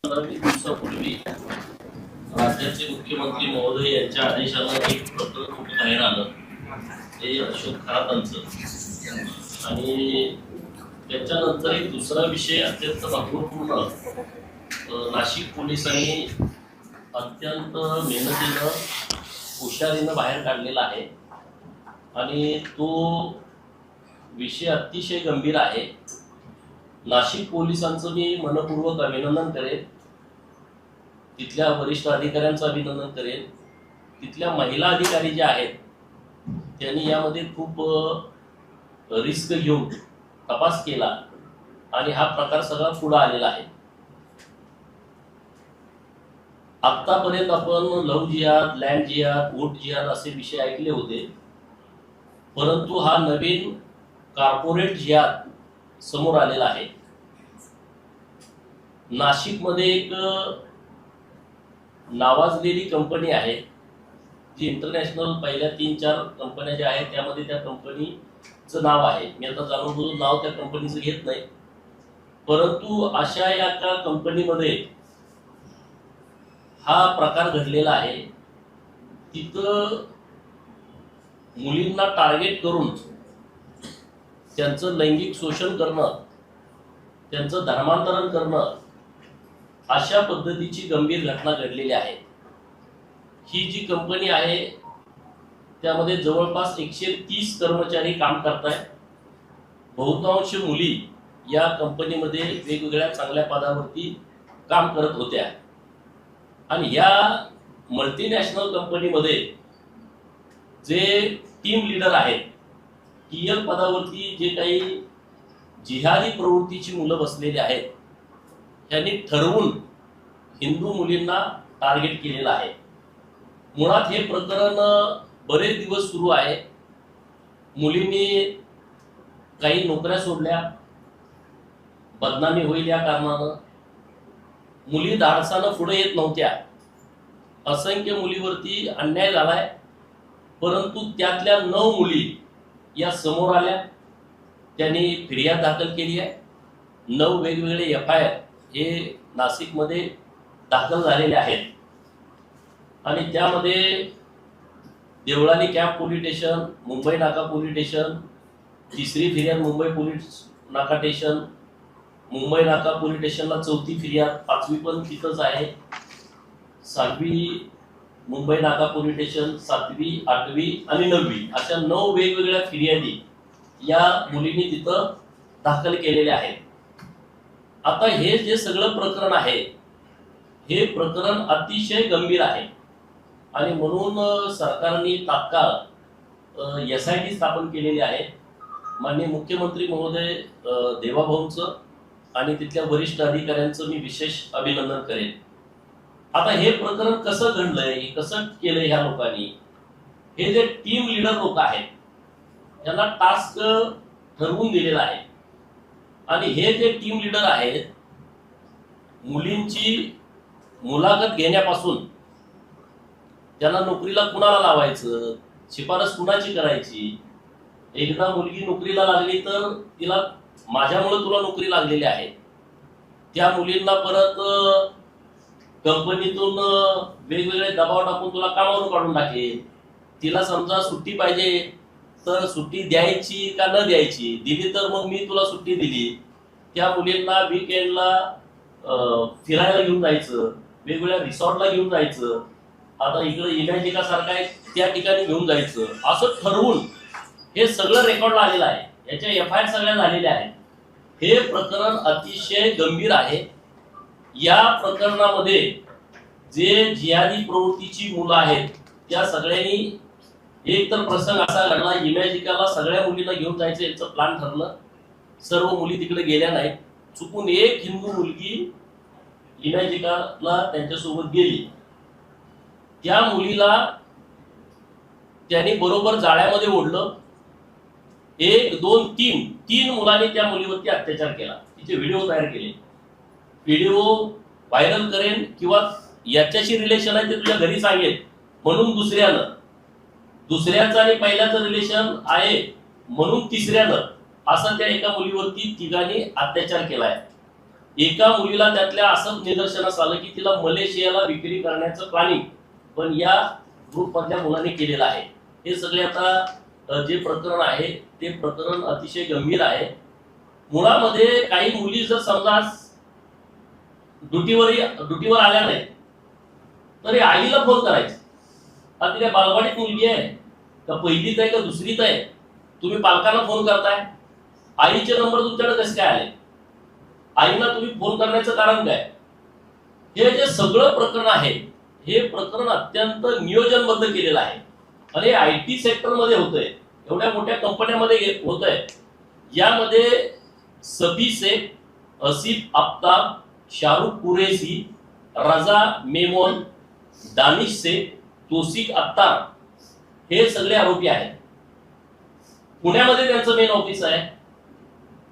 दिवसापूर्वी राज्याचे मुख्यमंत्री महोदय यांच्या आदेशानं एक प्रकरण बाहेर आलं, ते अशोक खरातांचं, आणि त्याच्यानंतर एक दुसरा विषय अत्यंत महत्वपूर्ण नाशिक पोलिसांनी अत्यंत मेहनतीनं हुशारीनं बाहेर काढलेला आहे आणि तो विषय अतिशय गंभीर आहे। नाशिक पोलिसांचं मी मनपूर्वक अभिनंदन करेन, तिथल्या वरिष्ठ अधिकाऱ्यांचं अभिनंदन करेन, तिथल्या महिला अधिकारी ज्या आहेत त्यांनी यामध्ये खूप रिस्क घेऊन तपास केला आणि हा प्रकार सगळा पुढे आलेला आहे। आतापर्यंत आपण लव्ह जिहाद, लँड जिहाद, वोट जिहाद असे विषय ऐकले होते, परंतु हा नवीन कॉर्पोरेट जिहाद समोर आलेला आहे। नाशिकमध्ये एक नावाजलेली कंपनी आहे जी इंटरनॅशनल पहिल्या 3-4 कंपन्या ज्या आहेत त्यामध्ये त्या कंपनीचं नाव आहे। मी आता जाणून बुजून नाव त्या कंपनीचं घेत नाही, परंतु अशा एका कंपनीमध्ये हा प्रकार घडलेला आहे। तिथं मुलींना टार्गेट करून त्यांचं लैंगिक शोषण करणं, त्यांचं धर्मांतरण करणं, अशा पद्धतीची गंभीर घटना घडलेली आहे। ही जी कंपनी आहे त्यामध्ये जवळपास 130 कर्मचारी काम करतायत। बहुतांश मुली या कंपनीमध्ये वेगवेगळ्या चांगल्या पदावरती काम करत होत्या आणि या मल्टीनॅशनल कंपनीमध्ये जे टीम लीडर आहेत, टीएल पदावरती जे काही जिहादी प्रवृत्तीची मुलं बसलेली आहेत, त्यांनी ठरवून हिंदू मुलींना टार्गेट केलेलं आहे। मुळात हे प्रकरण बरेच दिवस सुरू आहे। मुलींनी काही नोकऱ्या सोडल्या, बदनामी होईल या कारणानं मुली धाडसानं पुढे येत नव्हत्या। असंख्य मुलीवरती अन्याय झालाय, परंतु त्यातल्या 9 मुली या समोर आल्या, त्यांनी फिर्याद दाखल केली आहे। 9 वेगवेगळे FIR हे नाशिकमध्ये दाखल झालेले आहेत आणि त्यामध्ये Deolali camp police station, Mumbai नाका पोलीस स्टेशन, तिसरी फिर्याद मुंबई पोलीस नाका स्टेशन, मुंबई नाका पोलीस स्टेशनला 4थी फिर्याद, 5वी पण तिथंच आहे, 6वी मुंबई नाका पोलीस स्टेशन, 7वी, 8वी आणि 9वी अशा 9 वेगवेगळ्या फिर्यादी या मुलींनी तिथं दाखल केलेल्या आहेत। आता हे जे सगळं प्रकरण आहे हे प्रकरण अतिशय गंभीर आहे आणि म्हणून सरकारने तात्काळ SIT स्थापन केलेली आहे। माननीय मुख्यमंत्री महोदय देवाभाऊंचं आणि तिथल्या वरिष्ठ अधिकाऱ्यांचं मी विशेष अभिनंदन करेन। आता हे प्रकरण कसं घडलंय, कसं केलंय ह्या लोकांनी, हे जे टीम लीडर लोक आहेत त्यांना टास्क ठरवून दिलेला आहे आणि हे जे टीम लीडर आहेत मुलींची मुलाखत घेण्यापासून त्यांना नोकरीला कुणाला लावायचं, शिफारस कुणाची करायची, एकदा मुलगी नोकरीला लागली तर तिला माझ्यामुळे तुला नोकरी लागलेली आहे, त्या मुलींना परत कंपनीतून वेगवेगळे दबाव टाकून तुला कामावरून काढून टाकेल, तिला समजा सुट्टी पाहिजे तर सुट्टी द्यायची का न द्यायची, दिली तर मग मी तुला सुट्टी दिली, त्या मुलींना वीकेंडला फिरायला घेऊन जायचं, वेगवेगळ्या रिसॉर्टला घेऊन जायचं, आता इकडे इमॅजिका सारखा आहे त्या ठिकाणी घेऊन जायचं, असं ठरवून हे सगळं रेकॉर्डला आलेलं आहे। याच्या FIR सगळ्या झालेल्या आहेत। हे प्रकरण अतिशय गंभीर आहे। या प्रकरणामध्ये जे जिहादी प्रवृत्तीची मुलं आहेत त्या सगळ्यांनी, एक तर प्रसंग असा घडला, इमॅजिकाला सगळ्या मुलींना घेऊन जायचं याचं प्लॅन ठरलं, सर्व मुली तिकडे गेल्या नाहीत, चुकून एक हिंदू मुलगी इमॅजिकाला त्यांच्यासोबत गेली, त्या मुलीला त्यांनी बरोबर जाळ्यामध्ये ओढलं, 1, 2, 3 मुलांनी त्या मुलीवरती अत्याचार केला, तिचे व्हिडिओ तयार केले, व्हिडिओ व्हायरल करेन किंवा याच्याशी रिलेशन आहे ते तुझ्या घरी सांगेल म्हणून दुसऱ्याचं आणि पहिल्याचं रिलेशन आहे म्हणून तिसऱ्यानं असं त्या एका मुलीवरती 3घांनी अत्याचार केलाय। एका मुलीला त्यातल्या असं निदर्शनास आलं की तिला मलेशियाला विक्री करण्याचं प्लॅनिंग पण या ग्रुप मधल्या मुलांनी केलेलं आहे. हे सगळे आता जे प्रकरण आहे ते प्रकरण अतिशय गंभीर आहे. मुळामध्ये काही मुली जर समजा ड्युटीवर आल्या नाही तरी आईला फोन करायचा. आता तिला बालवाडीत मुलगी आहे का पहिलीत आहे का दुसरीत आहे, तुम्ही पालकांना फोन करताय, आईचे नंबर तुमच्याकडे कसे काय आले, आईला तुम्ही फोन करण्याचं कारण काय? हे जे सगळं प्रकरण आहे हे प्रकरण अत्यंत नियोजनबद्ध केलेलं आहे आणि IT सेक्टरमध्ये होतंय, एवढ्या मोठ्या कंपन्यांमध्ये होतंय. यामध्ये सफी शेख, आसिफ आफ्ताब, शाहरुख कुरेशी, रजा मेमोन, दानिश शेख, तौसिफ अत्तार हे सगळे आरोपी आहेत. पुण्यामध्ये त्यांचं मेन ऑफिस आहे.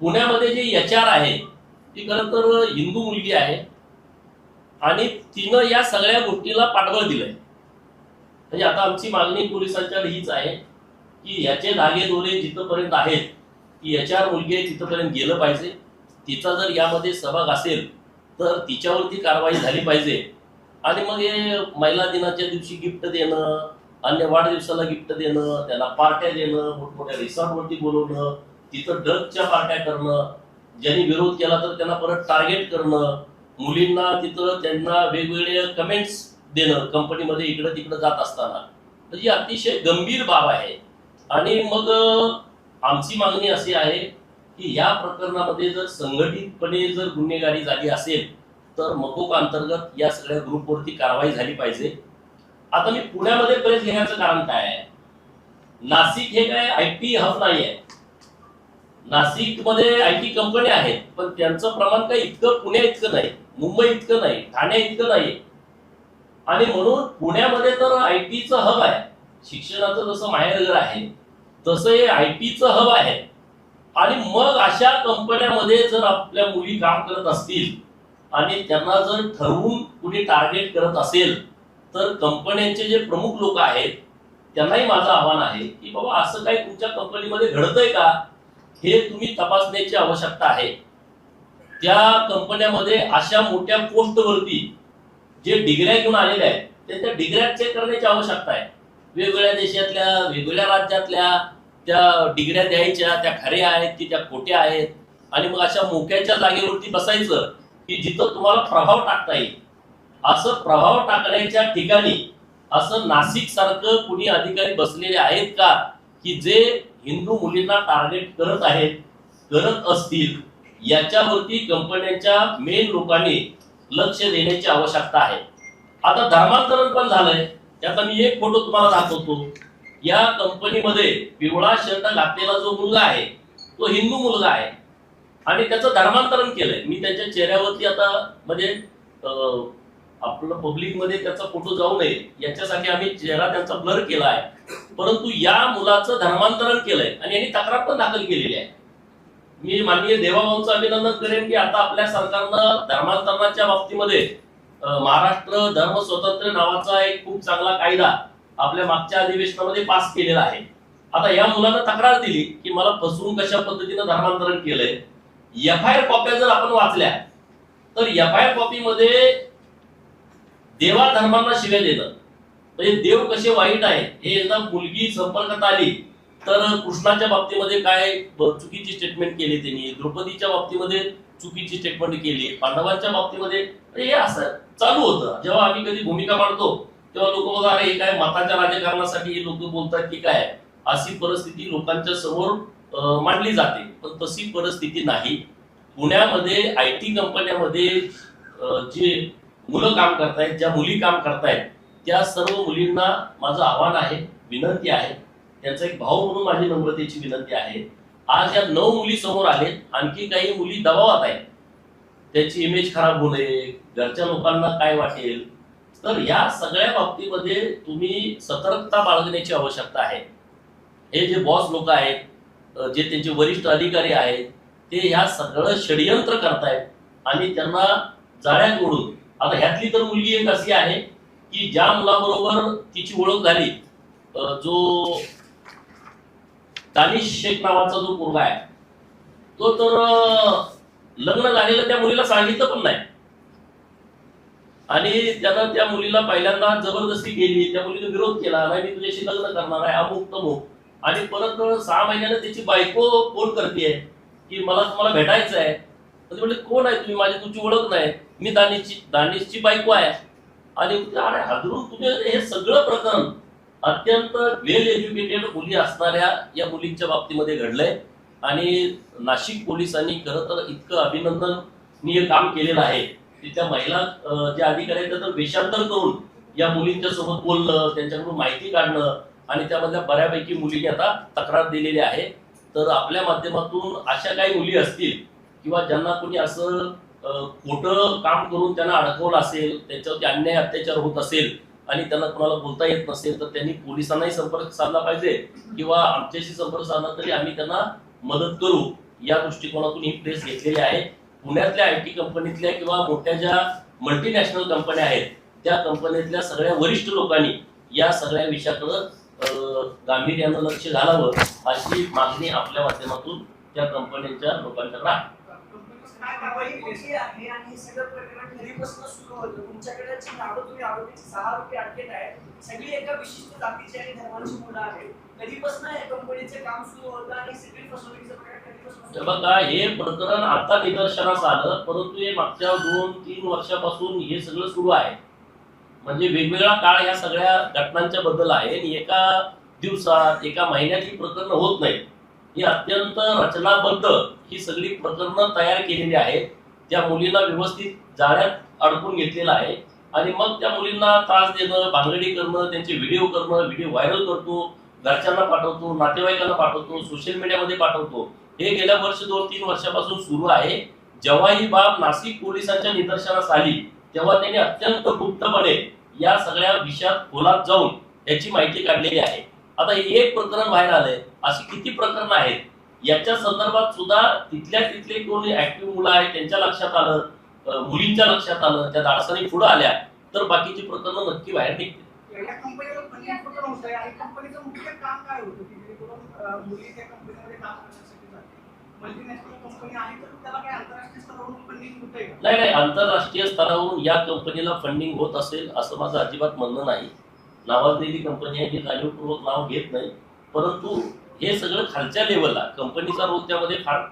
पुण्यामध्ये जे HR आहे ती खरं तर हिंदू मुलगी आहे आणि तिनं या सगळ्या गोष्टीला पाठबळ दिलंय. म्हणजे आता आमची मागणी पोलिसांच्याकडे हीच आहे की याचे धागेदोरे जिथपर्यंत आहेत की HR मुलगी आहे तिथपर्यंत गेलं पाहिजे. तिचा जर यामध्ये सहभाग असेल तर तिच्यावरती कारवाई झाली पाहिजे. आणि मग हे महिला दिनाच्या दिवशी गिफ्ट देणं, अन्य वाढदिवसाला गिफ्ट देणं, त्यांना पार्ट्या देणं, मोठमोठ्या रिसॉर्टवरती बोलवणं, तिथं ड्रग्सच्या पार्ट्या करणं, ज्यांनी विरोध केला तर त्यांना परत टार्गेट करणं, मुलींना तिथं त्यांना वेगवेगळे कमेंट्स देणं कंपनीमध्ये इकडं तिकडं जात असताना, म्हणजे अतिशय गंभीर बाब आहे. आणि मग आमची मागणी अशी आहे की या प्रकरणामध्ये जर संघटितपणे जर गुन्हेगारी झाली असेल तर मकोक अंतर्गत या सगळ्या ग्रुपवरती कारवाई झाली पाहिजे. आता मी पुण्यामध्ये प्रेस घेण्याचं कारण काय आहे, नाशिक हे काय IT हब नाही आहे. नाशिकमध्ये IT कंपन्या आहेत पण त्यांचं प्रमाण काही इतकं पुण्या इतकं नाही, मुंबई इतकं नाही, ठाणे इतकं नाही. आणि म्हणून पुण्यामध्ये तर ITचं हब आहे, शिक्षणाचं जसं माहेरघर आहे तसं हे ITचं हब आहे. आणि मग अशा कंपन्यामध्ये जर आपल्या मुली काम करत असतील आणि त्यांना जर ठरवून कुणी टार्गेट करत असेल तर कंपन्यांचे जे प्रमुख लोक आहेत त्यांनाही माझं आव्हान आहे की बाबा असं काही तुमच्या कंपनीमध्ये घडतंय का हे तुम्ही तपासण्याची आवश्यकता आहे. त्या कंपन्यामध्ये अशा मोठ्या पोस्टवरती जे डिग्र्या घेऊन आलेले आहेत त्या डिग्र्या चेक करण्याची आवश्यकता आहे. वेगवेगळ्या देशातल्या वेगवेगळ्या राज्यातल्या त्या डिग्र्या द्यायच्या, त्या खऱ्या आहेत की त्या खोट्या आहेत. आणि मग अशा मोक्याच्या जागेवरती बसायचं की जिथं तुम्हाला प्रभाव टाकता येईल. असं प्रभाव टाकण्याच्या ठिकाणी असं नाशिक सारखं कुणी अधिकारी बसलेले आहेत का की जे हिंदू मुलींना टार्गेट करत आहेत, करत असतील, याच्यावरती कंपन्यांच्या मेन लोकांनी लक्ष देण्याची आवश्यकता आहे. आता धर्मांतरण पण झालंय. त्याचा मी एक फोटो तुम्हाला दाखवतो. या कंपनीमध्ये पिवळा शर्ट घातलेला जो मुलगा आहे तो हिंदू मुलगा आहे आणि त्याचं धर्मांतरण केलंय. मी त्याच्या चेहऱ्यावरती आता म्हणजे आपलं पब्लिक मध्ये त्याचा फोटो जाऊ नये याच्यासाठी आम्ही चेहरा त्यांचा ब्लर केला आहे. परंतु या मुलाचं धर्मांतरण केलंय आणि यांनी तक्रार पण दाखल केलेली आहे. मी माननीय देवाभाऊंचं अभिनंदन करेन की आता आपल्या सरकारनं धर्मांतरणाच्या बाबतीमध्ये महाराष्ट्र धर्म स्वातंत्र्य नावाचा एक खूप चांगला कायदा आपल्या मागच्या अधिवेशनामध्ये पास केलेला आहे. आता या मुलानं तक्रार दिली की मला फसवून कशा पद्धतीनं धर्मांतरण केलंय. FIR कॉप्या जर आपण वाचल्या तर FIR कॉपीमध्ये देवा धर्मांना शिव्या देणं, म्हणजे देव कसे वाईट आहेत हे एकदा मुलगी संपर्कात आली तर कृष्णाच्या बाबतीमध्ये काय चुकीची स्टेटमेंट केली त्यांनी, द्रौपदीच्या बाबतीमध्ये चुकीची स्टेटमेंट केली, पांडवांच्या बाबतीमध्ये हे असं चालू होतं. जेव्हा आम्ही कधी भूमिका मांडतो तेव्हा लोक बघा अरे हे काय मताच्या राजकारणासाठी लोक बोलतात की काय, अशी परिस्थिती लोकांच्या समोर मांडली जाते. पण तशी परिस्थिती नाही. पुण्यामध्ये IT कंपन्यामध्ये जे मुलं काम करतायत, ज्या मुली काम करतायत त्या सर्व मुलींना माझं आव्हान आहे, विनंती आहे, त्यांचा एक भाऊ म्हणून माझी नम्रतेची विनंती आहे. आज या 9 मुली समोर आहेत, आणखी काही मुली दबावात आहेत, त्याची इमेज खराब होऊ नये, घरच्या लोकांना काय वाटेल. तर या सगळ्या बाबतीमध्ये तुम्ही सतर्कता बाळगण्याची आवश्यकता आहे. हे जे बॉस लोक आहेत, जे त्यांचे वरिष्ठ अधिकारी आहेत ते ह्या सगळं षडयंत्र करतायत आणि त्यांना जाळ्यात ओढून. आता ह्यातली तर मुलगी एक अशी आहे की ज्या मुलाबरोबर तिची ओळख झाली, जो दानिश शेख नावाचा जो मुलगा आहे तो तर लग्न झालेलं त्या मुलीला सांगितलं पण नाही आणि त्यानं त्या मुलीला पहिल्यांदा जबरदस्ती केली, त्या मुलीने विरोध केला, नाही मी तुझ्याशी लग्न करणार आहे अमुक तमुक, आणि परत 6 महिन्यानं त्याची बायको फोन करते की मला तुम्हाला भेटायचं आहे. म्हणजे कोण आहे तुम्ही, माझी तुमची ओळख नाही, मी दानिशची बायको आहे. आणि अरे हादरून तुम्ही हे सगळं प्रकरण अत्यंत वेल एज्युकेटेड मुली असणाऱ्या या मुलींच्या बाबतीमध्ये घडलंय. आणि नाशिक पोलिसांनी खरं तर इतकं अभिनंदनीय काम केलेलं आहे की त्या महिला जे अधिकारी आहेत तर वेषांतर करून या मुलींच्या सोबत बोलणं, त्यांच्याकडून माहिती काढणं, आणि त्यामधल्या बऱ्यापैकी मुलींनी आता तक्रार दिलेली आहे. तर आपल्या माध्यमातून अशा काही मुली असतील किंवा ज्यांना कोणी असं खोटं काम करून त्यांना अडकवलं असेल, त्यांच्यावरती अन्याय अत्याचार होत असेल आणि त्यांना कोणाला बोलता येत नसेल, तर त्यांनी पोलिसांनाही संपर्क साधला पाहिजे किंवा आमच्याशी संपर्क साधला तरी आम्ही त्यांना मदत करू, या दृष्टिकोनातून ही प्रेस घेतलेली आहे. पुण्यातल्या IT कंपनीतल्या किंवा मोठ्या ज्या मल्टीनॅशनल कंपन्या आहेत त्या कंपनीतल्या सगळ्या वरिष्ठ लोकांनी या सगळ्या विषयाकडे गांभीर्यानं लक्ष घालावं अशी मागणी आपल्या माध्यमातून त्या कंपन्यांच्या लोकांकडे आहे. तुम्ही आरोपी 6 आरोपी अटकेत आहे, सगळी एका विशिष्ट जातीची आणि धर्माची मुलं आहेत. कधीपासून या कंपनीचे काम सुरू होतं आणि सिव्हिल फसवणुकीचा प्रकार कधीपासून? बघा, हे प्रकरण आता निदर्शनास आलं, परंतु हे मागच्या 2-3 वर्षापासून हे सगळं सुरू आहे. म्हणजे वेगवेगळा काळ या सगळ्या घटनांच्या बद्दल आहे. एका दिवसात एका महिन्यात ही प्रकरणं होत नाहीत. ही अत्यंत रचनाबद्ध ही सगळी प्रकरणं तयार केलेली आहेत. त्या मुलींना व्यवस्थित जाळ्यात अडकून घेतलेलं आहे आणि मग त्या मुलींना त्रास देणं, भांगडी करणं, त्यांचे व्हिडिओ करणं, व्हिडिओ व्हायरल करतो, घरच्यांना पाठवतो, नातेवाईकांना पाठवतो, सोशल मीडियामध्ये पाठवतो. हे गेल्या 2-3 वर्षापासून सुरू आहे. जेव्हा ही बाब नाशिक पोलिसांच्या निदर्शनास आली तेव्हा त्यांनी अत्यंत गुप्तपणे या सगळ्या विषयात खोलात जाऊन याची माहिती काढलेली आहे. आता एक प्रकरण बाहेर आलंय, अशी किती प्रकरणं आहेत याच्या संदर्भात सुद्धा तिथले कोणी ऍक्टिव्ह मुलं आहेत त्यांच्या लक्षात आलं, मुलींच्या लक्षात आलं, त्या धाडसाने पुढे आल्या तर बाकीची प्रकरणं नक्की बाहेर निघतील. या कंपनीला फंडिंग कुठून होतंय आणि कंपनीचं मुख्य काम काय होतं की जेणेकरून मुली त्या कंपनीमध्ये काम करण्यासाठी जाते? मल्टीनॅशनल कंपनी आहे तर त्याला काय आंतरराष्ट्रीय स्तरावरून फंडिंग होतंय का? नाही, आंतरराष्ट्रीय स्तरावरून या कंपनीला फंडिंग होत असेल असं माझं अजिबात म्हणणं नाही. नावाजलेली कंपनी आहे, जी जाणीवपूर्वक नाव घेत नाही, परंतु हे सगळं खालच्या लेवलला कंपनीचा रोल त्यामध्ये फार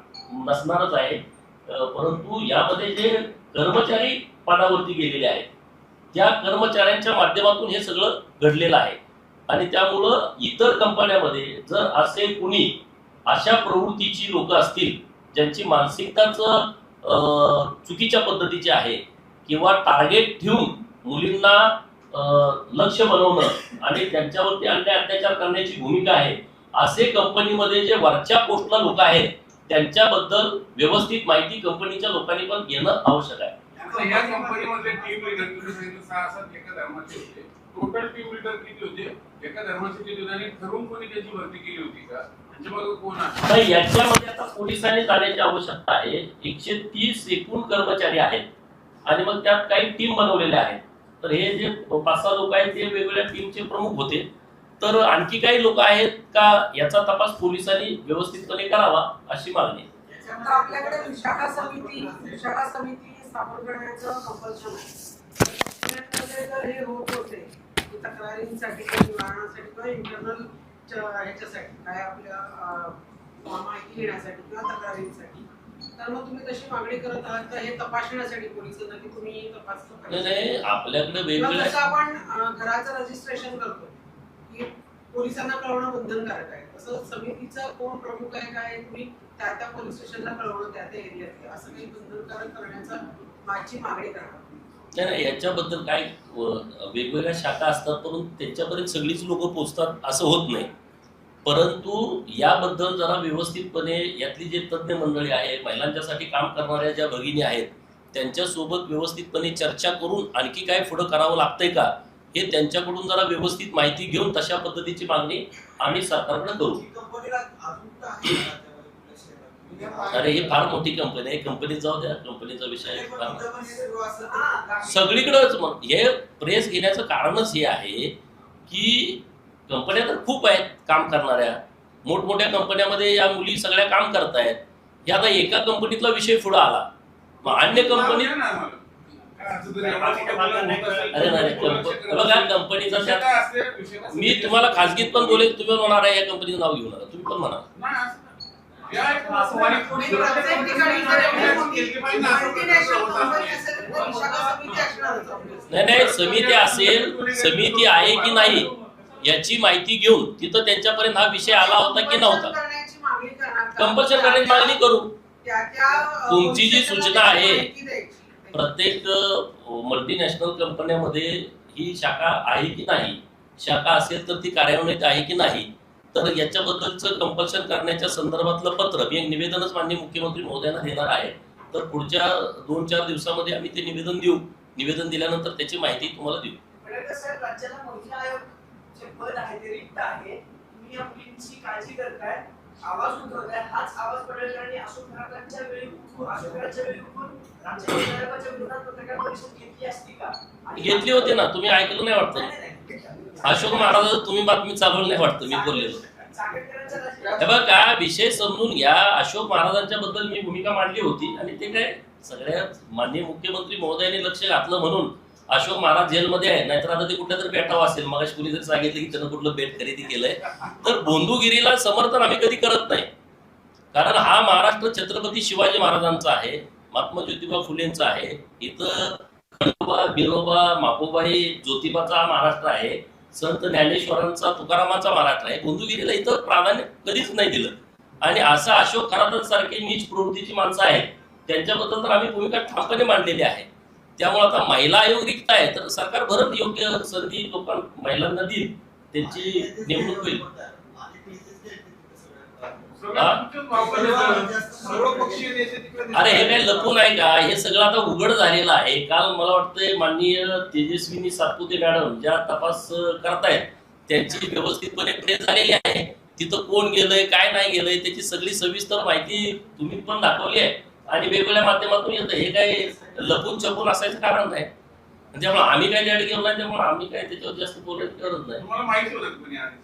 नसणारच आहे. परंतु यामध्ये जे कर्मचारी पदावरती गेलेले आहेत त्या कर्मचाऱ्यांच्या माध्यमातून हे सगळं घडलेलं आहे. आणि त्यामुळं इतर कंपन्यांमध्ये जर असे कुणी अशा प्रवृत्तीची लोक असतील ज्यांची मानसिकताच चुकीच्या पद्धतीची आहे किंवा टार्गेट ठेवून मुलींना लक्ष बनवणं आणि त्यांच्यावरती अन्याय अत्याचार करण्याची भूमिका आहे, असे कंपनीमध्ये जे वरच्या पोस्टला लोक आहेत त्यांच्याबद्दल व्यवस्थित माहिती कंपनीच्या लोकांनी पण घेणं आवश्यक आहे. या कंपनीमध्ये टीम लीडर तुम्ही सांगितलं 6-7 एका धर्माचे होते. टोटल टीम लीडर किती होते? एका धर्माचे किती होते आणि ठरवून कोणी त्याची भरती केली होती का? म्हणजे मग कोण आहे? नाही, याच्यामध्ये आता पोलिसांनी जाण्याची आवश्यकता आहे. 130 एकूण कर्मचारी आहेत आणि मग त्यात काही टीम बनवलेल्या आहेत. तर हे जे 5-6 लोक आहेत ते वेगवेगळ्या टीमचे प्रमुख होते. तर आणखी काही लोक आहेत का याचा तपास पोलिसांनी व्यवस्थितपणे करावा अशी मागणी आहे. आपल्याकडे विशाखा समिती स्थापन करण्याचं कंपल्शन आहे. जर हे होत होते की तक्रारींसाठी किंवा निवारणासाठी किंवा इंटरनल ह्याच्यासाठी काय आपल्या माहिती घेण्यासाठी किंवा तक्रारींसाठी, तर मग तुम्ही तशी मागणी करत आहात का हे तपासण्यासाठी पोलिसांना की तुम्ही तपास नाही, आपल्याकडे वेगवेगळ्या जसं आपण घराचं रजिस्ट्रेशन करतो की पोलिसांना कळवणं बंधनकारक आहे, तसं समितीचा कोण प्रमुख आहे काय तुम्ही त्या पोलीस स्टेशनला कळवणं त्या एरियात असं काही बंधनकारक करण्याचा माझी मागणी करा. नाही, याच्याबद्दल काय वेगवेगळ्या शाखा असतात परंतु त्यांच्यापर्यंत सगळीच लोक पोहोचतात असं होत नाही. परंतु याबद्दल जरा व्यवस्थितपणे यातली जे तज्ज्ञ मंडळी आहे, महिलांच्यासाठी काम करणाऱ्या ज्या भगिनी आहेत त्यांच्यासोबत व्यवस्थितपणे चर्चा करून आणखी काय पुढं करावं लागतंय का हे त्यांच्याकडून जरा व्यवस्थित माहिती घेऊन तशा पद्धतीची मागणी आम्ही सरकारकडे करू. अरे ही फार मोठी कंपनी आहे, कंपनीत जाऊ द्या, कंपनीचा विषय सगळीकडेच. मग हे प्रेस घेण्याचं कारणच हे आहे की कंपन्या तर खूप आहेत काम करणाऱ्या, मोठमोठ्या कंपन्यामध्ये या मुली सगळ्या काम करतायत. हे आता एका कंपनीतला विषय पुढे आला मग अन्य कंपनी नाव द्या ना आम्हाला. काय असं जरी आम्हाला कुठं बोलायला होत असेल तर अरे नाही लक्ष करा. बघा कंपनीचा विषय काय असते, विषय काय मी असते? तुम्हाला खासगीत पण बोलेल, तुम्ही म्हणणार आहे या कंपनीचं नाव घेऊ नका, तुम्ही पण म्हणा. नाही, असं नाही. या एक असं वाटतं. तुम्ही प्रत्येक ठिकाणी जर एवढी मोठी केली पाहिजे ना, असं मल्टीनॅशनल होत कंपनी असेल. असेल तर शाखा समिती असणारच. नाही नाही, समिती असेल, समिती आहे की नाही याची माहिती घेऊन तिथं त्यांच्यापर्यंत हा विषय आला होता की नव्हता, करण्याची मागणी करणार. कंपल्शन करण्याची मागणी करू. त्या तुमची जी सूचना आहे, माहिती द्यायची. प्रत्येक मल्टीनॅशनल कंपन्यामध्ये ही शाखा आहे की नाही, शाखा असेल तर ती कार्यान्वित आहे की नाही, तर याच्याबद्दलचं कंपल्शन करण्याच्या संदर्भातलं पत्र मी एक निवेदनच माननीय मुख्यमंत्री महोदयांना देणार आहे. तर पुढच्या 2-4 दिवसामध्ये आम्ही ते निवेदन देऊ. निवेदन दिल्यानंतर त्याची माहिती तुम्हाला देऊ. म्हणजे कसं राज्याला महिला आयोग जे पद आहे ते रिक्त आहे. तुम्ही या मुलींची काळजी करताय, आवाज उठवताय, हाच आवाज पडळकरांनी अशोक महाराजांच्या वेळी उठून राज्य विधायकाच्या विरोधात पत्रकार परिषद घेतली असती का? आणि घेतली होती ना, तुम्ही ऐकलं नाही वाटतं. अशोक महाराज तुम्ही बातमी चालवली नाही वाटतं, मी बोललेलो. चाकणकरांच्या हे बघा काय विषय समजून घ्या. अशोक महाराजांच्या बद्दल मी भूमिका मांडली होती आणि ते काय सगळ्या माननीय मुख्यमंत्री महोदयांनी लक्ष घातलं म्हणून अशोक महाराज जेलमध्ये आहे, नाहीतर आता ते कुठल्या तरी बेटावं असेल. मग कुणी जर सांगितलं की त्यानं कुठलं बेट खरेदी केलंय, तर बोंधुगिरीला समर्थन आम्ही कधी करत नाही. कारण हा महाराष्ट्र छत्रपती शिवाजी महाराजांचा आहे, महात्मा ज्योतिबा फुलेंचा आहे. इथं खंडोबा, बिरोबा, माकोबाई, ज्योतिबाचा हा महाराष्ट्र आहे. संत ज्ञानेश्वरांचा, तुकारामाचा महाराष्ट्र आहे. बोंधुगिरीला इथं प्राधान्य कधीच नाही दिलं. आणि असं अशोक खरात सारखे नीच प्रवृत्तीची माणसं आहेत, त्यांच्याबद्दल तर आम्ही भूमिका ठामपणे मांडलेली आहे. त्यामुळे आता महिला आयोग रिक्त आहे, तर सरकार भरत योग्य संधी महिलांना देईल, त्यांची नेमणूक होईल. सर्वपक्षीय नेते तिकडे अरे हे काय लपून आहे का? हे सगळं आता उघड झालेलं आहे. काल मला वाटतंय माननीय तेजस्विनी सातपुते मॅडम ज्या तपास करतायत त्यांची व्यवस्थितपणे प्रेस झालेली आहे. तिथं कोण गेलंय, काय नाही गेलंय, त्याची सगळी सविस्तर माहिती तुम्ही पण दाखवली आहे आणि वेगवेगळ्या माध्यमातून येतं. हे काय लपून छपून असायचं कारण नाही. त्यामुळे आम्ही काय लेट गेलो नाही, त्यामुळे आम्ही काय त्याच्यावर जास्त बोलायची गरज नाही. तुम्हाला माहिती होतं कोणी आधी?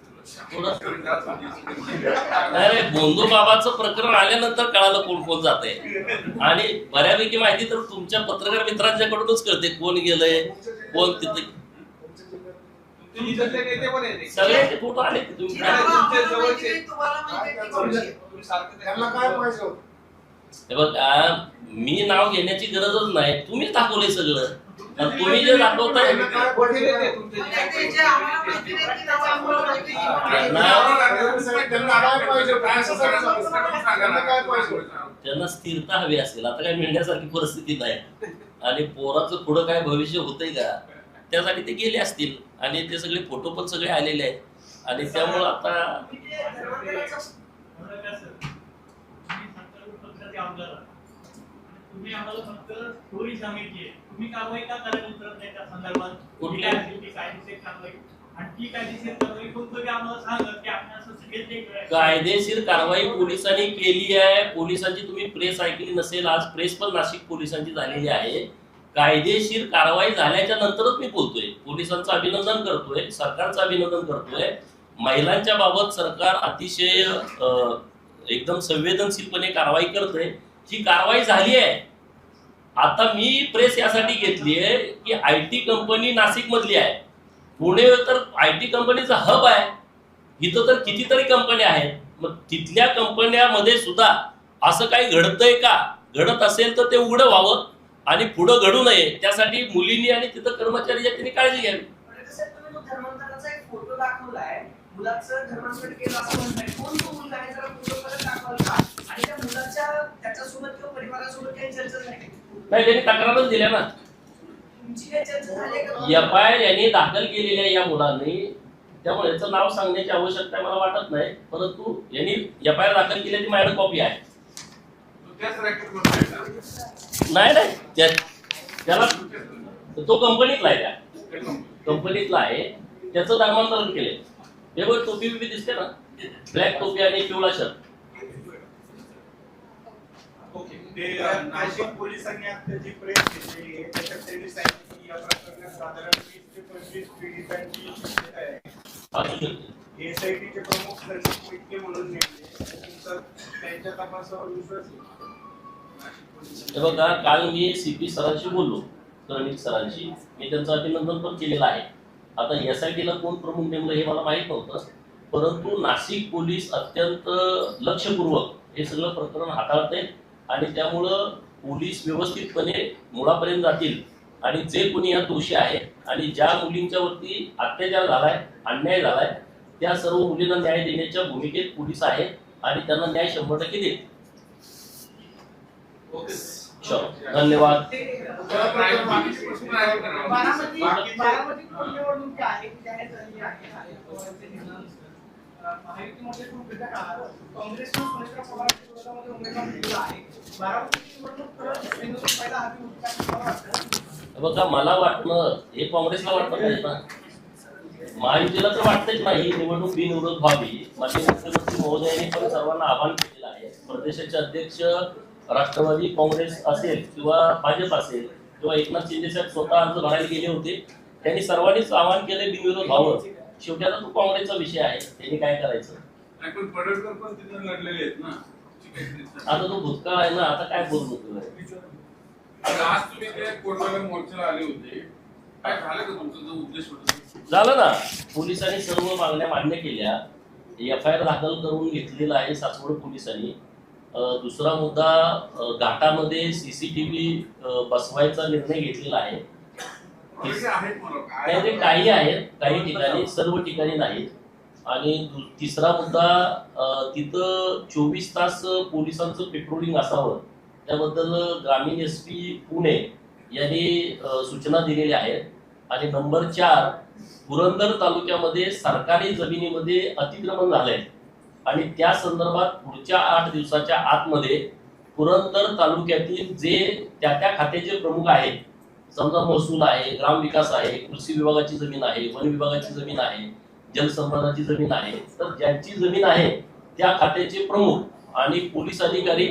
अरे बोंधू बाबाचं प्रकरण आल्यानंतर कळालं कोण कोण जात आहे. आणि बऱ्यापैकी माहिती तर तुमच्या पत्रकार मित्रांच्याकडूनच कळते कोण गेलंय, कोण तिथे. तुम्ही जिल्ह्यातले नेते पण येते. सगळ्यांचे फोटो आले की तुम्ही तेव्हा काय- आम्हाला माहिती नाही, तुम्हाला माहिती आहे की कोणची आहे. तुम्ही सारखं त्यांना काय पाहिजे होतं? हे बघा, मी नाव घेण्याची गरजच नाही, तुम्हीच दाखवलंय सगळं. आणि तुम्ही जे दाखवताय त्यांना काय पाहिजे नेते होतं? तुमचे नाही, ते जे आम्हाला माहिती नाही की नाव आम्हाला माहिती आहे. त्यांना काय पाहिजे होतं? असं त्यांना काय पाहिजे होतं? त्यांना स्थिरता हवी असेल. आता काय मिळण्यासारखी परिस्थिती नाही आणि पोराचं पुढं काय भविष्य होतंय का, त्यासाठी ते गेले असतील. आणि ते सगळे फोटो पण सगळे आलेले आहेत आणि त्यामुळं आता तुम्ही आम्हाला फक्त स्टोरी सांगितली आहे. तुम्ही कारवाई का करायला उतरत नाही त्या संदर्भात? कुठली? कायदेशीर कारवाई आणि ती कायदेशीर कारवाई फक्त ते आम्हाला सांगा की आपण असं सगळे कायदेशीर कारवाई पोलिसांनी केली आहे. पोलिसांची तुम्ही प्रेस ऐकली नसेल, आज प्रेस पण नाशिक पोलिसांची झालेली आहे. कायदेशीर कारवाई झाल्याच्या नंतरच मी बोलतोय. पोलिसांचं अभिनंदन करतोय, सरकारचं अभिनंदन करतोय. महिलांच्या बाबत सरकार अतिशय एकदम संवेदनशीलपणे कारवाई करतोय. ही कारवाई झाली आहे. आता मी प्रेस यासाठी घेतली आहे की IT कंपनी नाशिक मधली आहे. पुणे तर IT कंपनीचा हब आहे. इथं तर कितीतरी कंपन्या आहेत. मग तिथल्या कंपन्यामध्ये सुद्धा असं काही घडतंय का? घडत असेल तर ते उघडं व्हावं आणि पुढं घडू नये, त्यासाठी मुलींनी आणि तिथं कर्मचारी त्यांनी काळजी घ्यावी. तुम्ही तो धर्मांतराचा एक फोटो दाखवलाय, मुलाचं धर्मांतर केलं असं म्हणताय. कोण तो मुलगा आहे जरा फोटो परत दाखवाल का? आणि त्या मुलाच्या त्याच्यासोबत किंवा परिवारासोबत काही चर्चा झाली? नाही, त्यांनी तक्रारच दिल्या ना. तुमची काही चर्चा झाली आहे का? FIR यांनी दाखल केलेल्या या मुलांनी, त्यामुळे याचं नाव सांगण्याची आवश्यकता मला वाटत नाही. परंतु यांनी FIR दाखल केल्याची माझ्याकडे कॉपी आहे. त्याच रॅकेटमध्ये आहे का? नाही नाही, त्याला तो कंपनीतला आहे, त्या कंपनीतला आहे. त्याचं धर्मांतरण केले. हे बघ टोपी बिपी दिसते ना, ब्लॅक टोपी आणि पिवळा शर्ट. ते नाशिक पोलिसांनी आता जी प्रेस घेतली आहे त्याच्यात त्यांनी सांगितलं की या प्रकरणात साधारण 20 ते 25 पीडितांची शक्यता आहे. असू शकते. SIT चे प्रमुख संदीप मिटके म्हणून नेमले. तुमचा त्यांच्या तपासावर विश्वास आहे? हे बघा, काल मी CP सरांशी बोललो, कर्णिक सरांशी, मी त्यांचं अभिनंदन पण केलेलं आहे. आता SIT ला कोण प्रमुख नेमलं हे मला माहीत नव्हतं, परंतु नाशिक पोलीस अत्यंत लक्षपूर्वक हे सगळं प्रकरण हाताळते आणि त्यामुळं पोलीस व्यवस्थितपणे मुळापर्यंत जातील आणि जे कोणी या दोषी आहे आणि ज्या मुलींच्या वरती अत्याचार झालाय, अन्याय झालाय, त्या सर्व मुलींना न्याय देण्याच्या भूमिकेत पोलीस आहे आणि त्यांना न्याय 100% देईल. धन्यवाद. बाकीचे प्रश्न आहेत का? बारामती निवडणूक आहे जाहीर झालेली आहे. महायुतीमध्ये खूप घटक आहात. काँग्रेसनं सुनेत्रा पवारांच्या विरोधामध्ये उमेदवार दिलेला आहे. बारामती निवडणूक परत बिनविरोध व्हायला हवी होती असं मला वाटतं. बघा, मला वाटणं हे काँग्रेसला वाटत नाही ना, महायुतीला तर वाटतच नाही ही निवडणूक बिनविरोध व्हावी. माजी मुख्यमंत्री महोदयांनी पण सर्वांना आवाहन केलेलं आहे. प्रदेशाचे अध्यक्ष राष्ट्रवादी काँग्रेस असेल किंवा भाजप असेल किंवा एकनाथ शिंदे साहेब स्वतः अर्ज भरायला गेले होते, त्यांनी सर्वांनीच आवाहन केले बिनविरोध व्हावं. शेवटी आता तो काँग्रेसचा विषय आहे, त्यांनी काय करायचं. नाही, पण पडळकर पण तिथून लढलेले आहेत ना. आता तो भूतकाळ आहे ना, आता काय बोलू नको. आता आज तुम्ही ते कोर्टाला मोर्चाला आले होते, काय झालं का तुमचा जो उद्देश होता? झालं ना, पोलिसांनी सर्व मागण्या मान्य केल्या. FIR दाखल करून घेतलेला आहे सासवड पोलिसांनी. दुसरा मुद्दा, घाटामध्ये CCTV बसवायचा निर्णय घेतलेला आहे. आहेत मला काय? नाही, ते काही आहेत, काही ठिकाणी, सर्व ठिकाणी नाहीत. आणि तिसरा मुद्दा, तिथं 24 तास पोलिसांचं पेट्रोलिंग असावं, त्याबद्दल ग्रामीण SP पुणे यांनी सूचना दिलेल्या आहेत. आणि नंबर 4, पुरंदर तालुक्यामध्ये सरकारी जमिनीमध्ये अतिक्रमण झालंय आणि त्या संदर्भात पुढच्या 8 दिवसाच्या आतमध्ये पुरंदर तालुक्यातील जे त्या खात्याचे प्रमुख आहेत, समजा महसूल आहे, ग्रामविकास आहे, कृषी विभागाची जमीन आहे, वन विभागाची जमीन आहे, जलसंधारणाची जमीन आहे, तर ज्यांची जमीन आहे त्या खात्याचे प्रमुख आणि पोलीस अधिकारी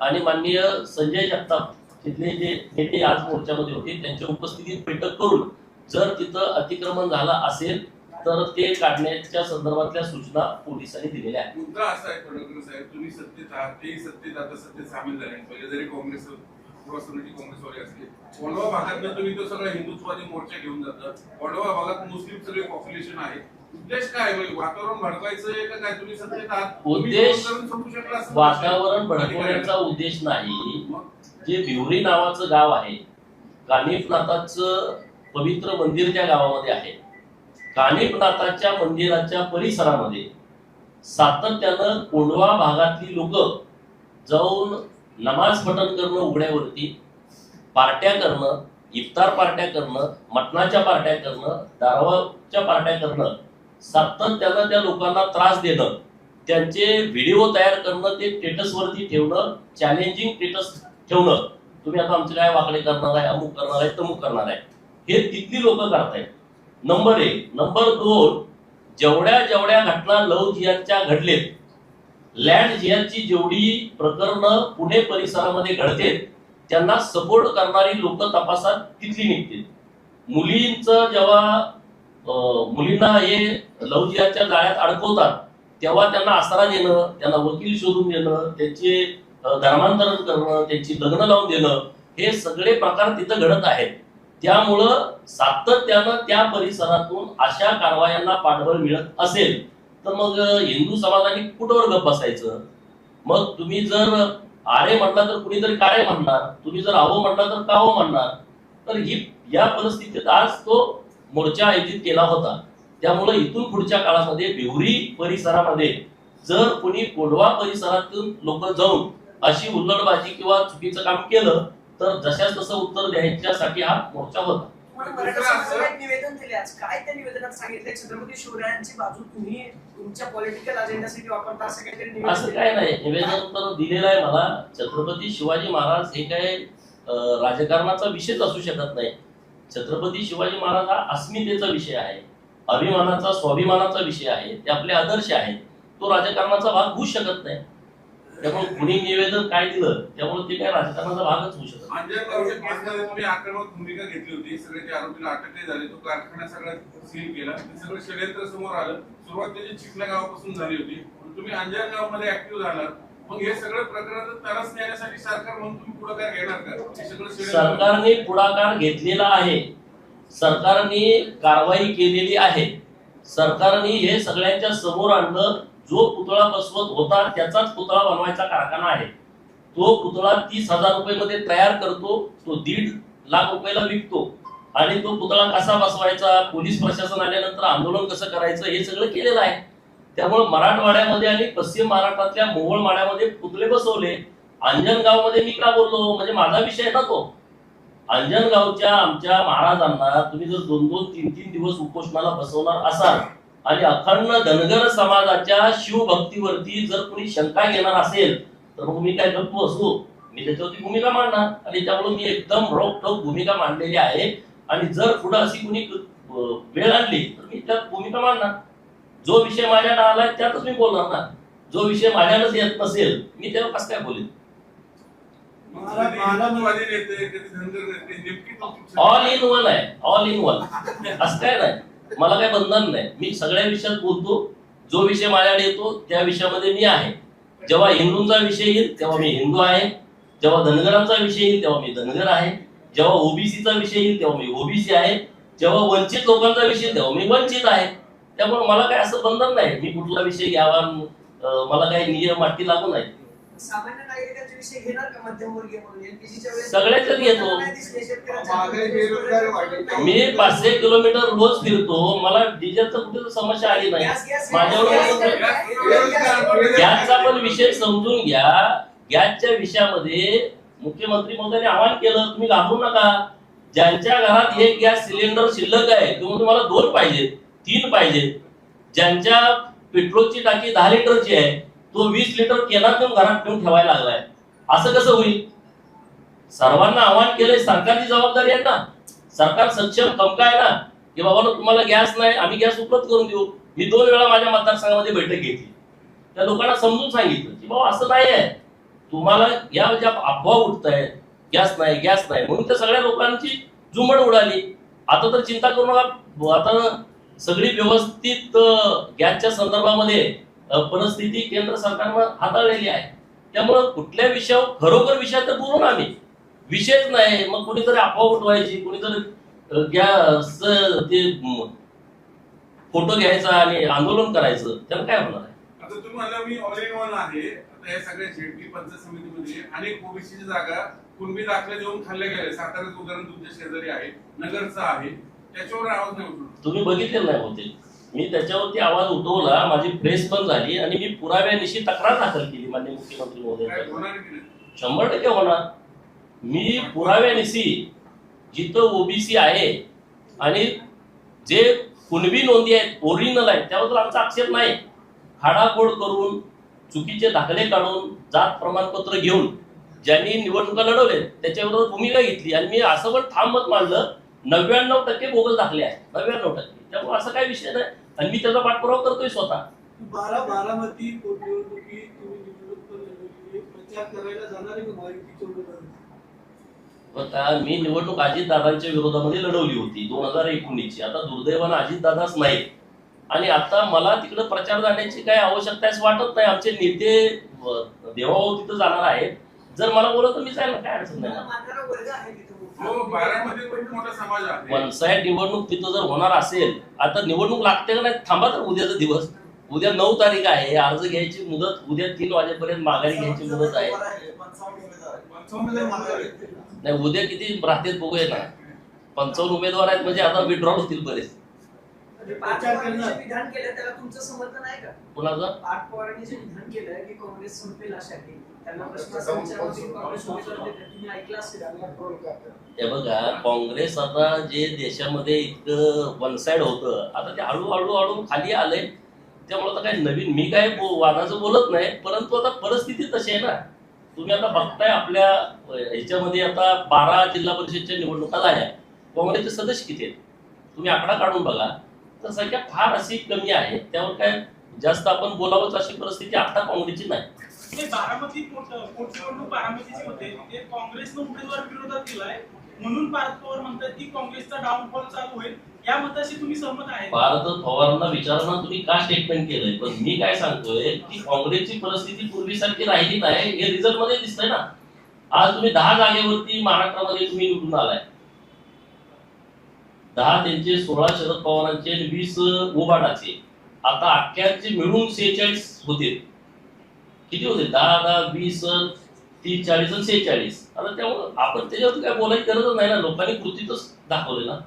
आणि माननीय संजय जगताप तिथले जे नेते आज मोर्चामध्ये होते त्यांच्या उपस्थितीत बैठक करून जर तिथं अतिक्रमण झालं असेल तर ते काढण्याच्या संदर्भातल्या सूचना पोलिसांनी दिलेल्या आहेत. मुद्दा असा आहे पडळकर साहेब, तुम्ही सत्तेत आहात, तेही सत्तेत आता सत्तेत सामील झाले. पहिले जरी काँग्रेस काँग्रेसवाले असले, वडवा भागात तुम्ही तो सगळा हिंदुत्ववादी मोर्चा घेऊन जातात. वडवा भागात मुस्लिम सगळे पॉप्युलेशन आहे. उद्देश काय आहे? वातावरण भडकायचं आहे का काय? तुम्ही सत्तेत आहात, उद्देश संपू शकला असं वातावरण भडकवण्याचा उद्देश नाही. जे भिवरी नावाचं गाव आहे, कानिफनाथाचं पवित्र मंदिर त्या गावामध्ये आहे. कानिफनाथाच्या मंदिराच्या परिसरामध्ये सातत्यानं कोंढवा भागातली लोक जाऊन नमाज पठण करणं, उघड्यावरती पार्ट्या करणं, इफ्तार पार्ट्या करणं, मटणाच्या पार्ट्या करणं, दारवाच्या पार्ट्या करणं, सातत्यानं त्या लोकांना त्रास देणं, त्यांचे व्हिडिओ तयार करणं, ते स्टेटसवरती ठेवणं, चॅलेंजिंग स्टेटस ठेवणं, तुम्ही आता आमचे काय वाकडे करणार आहे, अमुक करणार आहे, तमुक करणार आहे, हे तिथली लोक करतायत. नंबर 1. नंबर 2, जेवढ्या घटना लव्ह जिहादच्या घडलेत, लँड जिहादची जेवढी प्रकरणं पुणे परिसरामध्ये घडतेत, त्यांना सपोर्ट करणारी लोक तपासात तिथली निघतील. मुलींचं जेव्हा मुलींना हे लव्ह जिहादच्या जाळ्यात अडकवतात तेव्हा त्यांना आसरा देणं, त्यांना वकील शोधून देणं, त्यांचे धर्मांतरण करणं, त्यांची लग्न लावून देणं, हे सगळे प्रकार तिथं घडत आहेत. त्यामुळं सातत्यानं त्या परिसरातून अशा कारवायांना पाठबळ मिळत असेल तर मग हिंदू समाजाने कुठवर गप्प बसायचं. मग तुम्ही जर आरे म्हटला तर कुणीतरी काळे म्हणणार, तुम्ही जर आहो म्हटला तर काहो म्हणणार. तर ही या परिस्थितीत आज तो मोर्चा आयोजित केला होता. त्यामुळे इथून पुढच्या काळामध्ये भिवरी परिसरामध्ये जर कोणी कोंढवा परिसरातून लोक जाऊन अशी हुल्लडबाजी किंवा चुकीचं काम केलं तर जशाच तसं उत्तर द्यायच्यासाठी हा मोर्चा होता. मराठा समाजाला एक निवेदन दिले आज. काय त्या निवेदनात सांगितलंय? छत्रपती शिवरायांची बाजू तुम्ही तुमच्या पॉलिटिकल अजेंडासाठी वापरता असं काहीतरी निवेदन? असं काय नाही, निवेदन तर दिलेलं आहे मला. छत्रपती शिवाजी महाराज हे काय राजकारणाचा विषयच असू शकत नाही. छत्रपती शिवाजी महाराज हा अस्मितेचा विषय आहे, अभिमानाचा, स्वाभिमानाचा विषय आहे, ते आपले आदर्श आहेत. तो राजकारणाचा भाग होऊ शकत नाही. त्यामुळे कुणी निवेदन काय दिलं त्यामुळे ते काय राजकारणाचा भागच होऊ शकत. अंजनगावच्या केसमध्ये तुम्ही आक्रमक भूमिका घेतली होती. सगळे ते आरोपीला अटकले झाले, तो कारखाना सगळा सील केला, ते सगळं षडयंत्र समोर आलं. सुरुवात त्याची चिखल्या गावापासून झाली होती. तुम्ही अंजनगाव मध्ये ऍक्टिव्ह झालात. मग हे सगळं प्रकरण तरच नेण्यासाठी सरकार म्हणून तुम्ही पुढाकार घेणार का? हे सगळं सरकारने पुढाकार घेतलेला आहे, सरकारने कारवाई केलेली आहे, सरकारने हे सगळ्यांच्या समोर आणलं. जो पुतळा बसवत होता त्याचाच पुतळा बनवायचा कारखाना आहे. तो पुतळा 30,000 रुपये मध्ये तयार करतो, तो 1.5 लाख रुपयाला विकतो. आणि तो पुतळा कसा बसवायचा, पोलीस प्रशासन आल्यानंतर आंदोलन कसं करायचं, हे सगळं केलेलं आहे. त्यामुळे मराठवाड्यामध्ये आणि पश्चिम महाराष्ट्रातल्या मोहोळ माड्यामध्ये पुतळे बसवले. अंजनगावमध्ये मी का बोललो, म्हणजे माझा विषय आहे ना तो. अंजनगावच्या आमच्या महाराजांना तुम्ही जर 2-2, 3-3 दिवस उपोषणाला बसवणार असाल आणि अखंड धनगर समाजाच्या शिवभक्तीवरती जर कोणी शंका घेणार असेल तर मग मी काय गप्प असू, मी त्याच्यावरती भूमिका मांडणार. आणि त्यामुळे मी एकदम रोखठोक भूमिका मांडलेली आहे. आणि जर पुढे अशी कोणी वेळ आणली तर मी त्यात भूमिका मांडणार. जो विषय माझ्याकडे आलाय त्यातच मी बोलणार ना. जो विषय माझ्याकडेच येत नसेल मी त्यावर कसं काय बोलेन. हिंदुत्ववादी नेते, कधी धनगर नेते, नेमकी ऑल इन वन आहे, ऑल इन वन. असं काय नाही, मला काही बंधन नाही. मी सगळ्या विषयात बोलतो. जो विषय माझ्याकडे येतो त्या विषयामध्ये मी आहे. जेव्हा हिंदूंचा विषय येईल तेव्हा मी हिंदू आहे, जेव्हा धनगरांचा विषय येईल तेव्हा मी धनगर आहे, जेव्हा ओबीसीचा विषय येईल तेव्हा मी ओबीसी आहे, जेव्हा वंचित लोकांचा विषय तेव्हा मी वंचित आहे. त्यामुळे मला काही असं बंधन नाही मी कुठला विषय घ्यावा, मला काही नियम अटी लागू नाही. सामान्य नागरिकांचे विषय घेणार का मध्यमवर्गीय म्हणून? LPG वेळेस सगळ्याच्याच घेतो. नाही दिसले महागाई, बेरोजगारी वाढली. मी 500 किलोमीटर रोज फिरतो, मला डिझेलचं कुठे समस्या आली नाही. गॅसचा पण विषय समजून घ्या. गॅसच्या विषयामध्ये मुख्यमंत्री महोदयांनी आवाहन केलं, तुम्ही घाबरू नका. ज्यांच्या घरात एक गॅस सिलेंडर शिल्लक आहे किंवा तुम्हाला 2 पाहिजे, 3 पाहिजे, ज्यांच्या पेट्रोलची टाकी 10 लिटरची आहे तो 20 लिटर केनात घेऊन घरात ठेवून ठेवायला लागलाय. असं कसं होईल? सर्वांना आवाहन केलंय, सरकारची जबाबदारी आहे ना. सरकार सक्षम कमका आहे ना की बाबा तुम्हाला गॅस नाही, आम्ही गॅस उपलब्ध करून देऊ. मी 2 वेळा माझ्या मतदारसंघामध्ये बैठक घेतली, त्या लोकांना समजून सांगितलं की बाबा असं नाही आहे, तुम्हाला या ज्या अफवा उठत आहेत गॅस नाही गॅस नाही म्हणून त्या सगळ्या लोकांची जुमड उडाली. आता तर चिंता करू नका, आता सगळी व्यवस्थित गॅसच्या संदर्भामध्ये परिस्थिती केंद्र सरकारनं हाताळलेली आहे. त्यामुळं कुठल्या विषयावर खरोखर विषयात तर बोलू ना आम्ही, विषयच नाही. मग कोणीतरी अफवा उठवायची, कोणीतरी गॅस ते फोटो घ्यायचा आणि आंदोलन करायचं, त्याला काय होणार आहे? आता तुम्ही म्हणला मी ऑल इन वन आहे. आता या सगळ्या झेडपी पंचायत समितीमध्ये अनेक ओबीसीची जागा कुणबी दाखले देऊन खाल्ल्या गेल्या. साताऱ्याचं उदाहरण तुमच्या शेजारी आहे, नगरचं आहे, त्याच्यावर आवाज नाही उठवला. तुम्ही बघितलेलं नाही होते. मी त्याच्यावरती आवाज उठवला, माझी प्रेस पण झाली आणि मी पुराव्यानिशी तक्रार दाखल केली माननीय मुख्यमंत्री काय महोदय. होणार की नाही? 100% होणार. मी पुराव्यानिशी जिथं ओबीसी आहे आणि जे कुणबी नोंदी आहेत ओरिजिनल आहेत त्याबद्दल आमचा आक्षेप नाही. खाडाखोड करून चुकीचे दाखले काढून जात प्रमाणपत्र घेऊन ज्यांनी निवडणुका लढवले त्याच्याविरोधात भूमिका घेतली आणि मी असं पण ठाम मत मांडलं 99% बोगस दाखले आहेत, 99%. त्यामुळे असं काही विषय नाही आणि मी त्याचा पाठपुरावा करतोय स्वतः. बारामती पोटनिवडणुकीत तुम्ही निवडणूक पण लढवली, प्रचार करायला जाणार आहे का महायुतीच्या उमेदवार? आता मी निवडणूक अजितदादांच्या विरोधामध्ये लढवली होती 2019ची. आता दुर्दैवानं अजितदादाच नाही आणि आता मला तिकडे प्रचार जाण्याची काही आवश्यकता वाटत नाही. आमचे नेते देवाभाऊ तिथं जाणार आहेत. जर मला बोलत तर मी जायला काय अडचण नाही. मानणारा वर्ग आहे तिथं. हो, बारामध्ये पण मोठा समाज आहे. पंचायत निवडणूक तिथं जर होणार असेल, आता निवडणूक लागते का नाही थांबा तर उद्याचा दिवस. उद्या 9 तारीख आहे, अर्ज घ्यायची मुदत उद्या 3 वाजेपर्यंत माघारी घ्यायची मुदत आहे. नाही उद्या किती राहतील बघूया ना. 55 उमेदवार आहेत म्हणजे आता विड्रॉल होतील बरेच. पाठ पवारांनी जे विधान केलं त्याला तुमचं समर्थन आहे का? कुणाचं? पाठ पवारांनी जे विधान केलं की काँग्रेस संपेल अशा की त्यांना प्रश्न असा विचारला काँग्रेस उमेदवार देतात, तुम्ही ऐकलं असेल. हे बघा, काँग्रेस आता जे देशामध्ये इतकं वन साइड होतं आता ते हळूहळू खाली आलंय. त्यामुळे आता काही नवीन मी काय वादाचं बोलत नाही, परंतु आता परिस्थिती तशी आहे ना. तुम्ही आता बघताय आपल्या ह्याच्यामध्ये आता 12 जिल्हा परिषदच्या निवडणुका झाल्या, काँग्रेसचे सदस्य किती आहेत तुम्ही आकडा काढून बघा तर संख्या फार अशी कमी आहे. त्यावर काय जास्त आपण बोलावंच अशी परिस्थिती आता काँग्रेसची नाही. बारामती पोटनिवडणूक बारामतीची होते ते काँग्रेसनं उमेदवार विरोधात दिलाय म्हणून पार्थ पवार म्हणतात की काँग्रेसचा डाऊनफॉल चालू होईल. या मताशी तुम्ही सहमत आहे? पार्थ पवारांना विचारणा तुम्ही का स्टेटमेंट केलंय, पण मी काय सांगतोय की काँग्रेसची परिस्थिती पूर्वीसारखी राहिली नाही हे रिझल्ट मध्ये दिसतंय ना. आज तुम्ही 10 जागेवरती महाराष्ट्रामध्ये तुम्ही निवडून आलाय. 10 त्यांचे, 16 शरद पवारांचे आणि 20 ओबाडाचे. आता अख्ख्याचे मिळून 46 होते. किती होते? 10, 20, 30, 40 आणि 46. आता त्यामुळे आपण त्याच्यावरती काय बोलायची गरजच नाही ना. लोकांनी कृतीतच दाखवले ना.